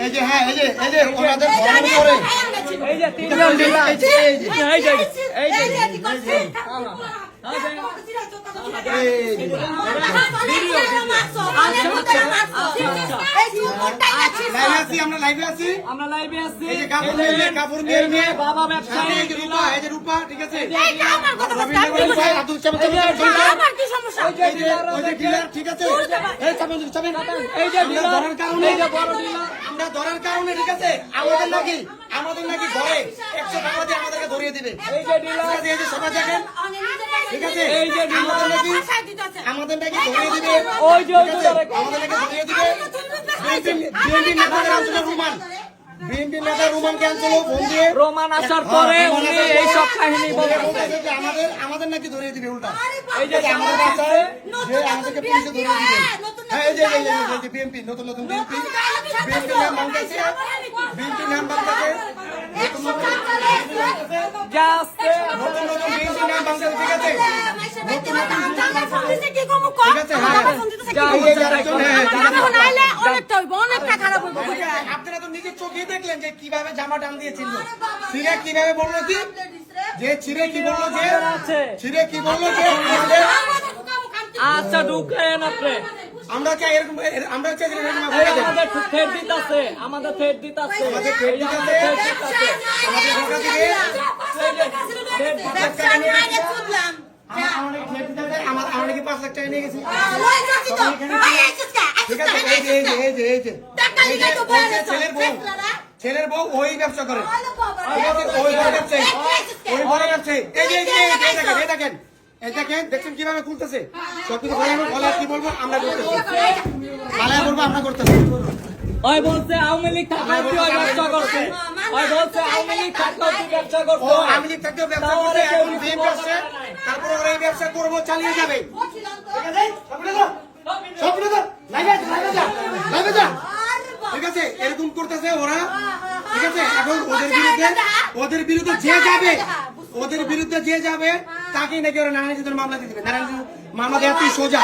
এই যে হ্যাঁ এই যে ওনাদের ধর্ম করে এই যে তিনজন ডিলার এই যে আমরা লাইভে আছি এই যে কাপড় নিয়ে বাবা ব্যবসায়ী এই যে রূপা ঠিক আছে ঠিক আছে এই যে ধরার কারণে বড় ডিলার আমরা ধরার কারণে ঠিক আছে আমাদের নাকি ঘরে 100 টাকা দিয়ে আমাদেরকে ধরিয়ে দিবে এই যে ডিলার এই যে সবাই দেখেন ঠিক আছে এই যে আমাদের নাকি ধরিয়ে দিবে ওই যে আমাদের নাকি ধরিয়ে দিবে বিএনপি নেতাদের আলোচনা বিএনপি নেতা রোমান ক্যান্সেল ফোন দিয়ে রোমান আসার পরে উনি এই সব কাহিনী বলেন আমাদের নাকি ধরিয়ে দিবে উল্টা এই যে আমাদের বাসায় যে আমাদেরকে পুলিশে ধরিয়ে দিবে হ্যাঁ এই যে বিএনপি নতুন বিএনপি নাম বাংলাদেশে বিএনপি নাম বাংলাদেশে নতুন জাস্ট বিএনপি নাম বাংলাদেশে ঠিক আছে আপনারা তো নিজের চোখেই দেখলেন যে কিভাবে জামা টান দিয়েছিল ছিঁড়ে কিভাবে বললো কি যে ছিঁড়ে কি বললো যে আচ্ছা ঢুকেন আপনি আমরা চাই এরকম আমরা চাই আমাদের ফের দিতাছে আমাদের ফের দিতাছে আমাদের ঢাকা থেকে আমরা কি 5 লাখ টাকা নিয়ে গেছি ঠিক আছে এই যে ছেলের বউ ওই ব্যবসা করে ওই বড় ব্যবসায়ী এই দেখেন দেখছেন কিভাবে খুলতেছে সবকিছু বলার কি বলবো আমরা করতেছি আমরা করতেছি ওই বলছে আওয়ামী লীগ থাকলেও কি ওই ব্যবসা করছে ওই বলছে আওয়ামী লীগ থাকলেও কি ব্যবসা করছে ও আওয়ামী লীগ থাকলেও ব্যবসা করছে এখন বিএনপি আসছে তারপর ওরা এই ব্যবসা করবো চালিয়ে যাবে ঠিক আছে এরকম করতেছে ওরা ঠিক আছে এখন ওদের বিরুদ্ধে যে যাবে তাকেই নাকি ওরা নারায়ণ মামলা দিয়ে দেবে নারায়ণ মামলা দেওয়া তুই সোজা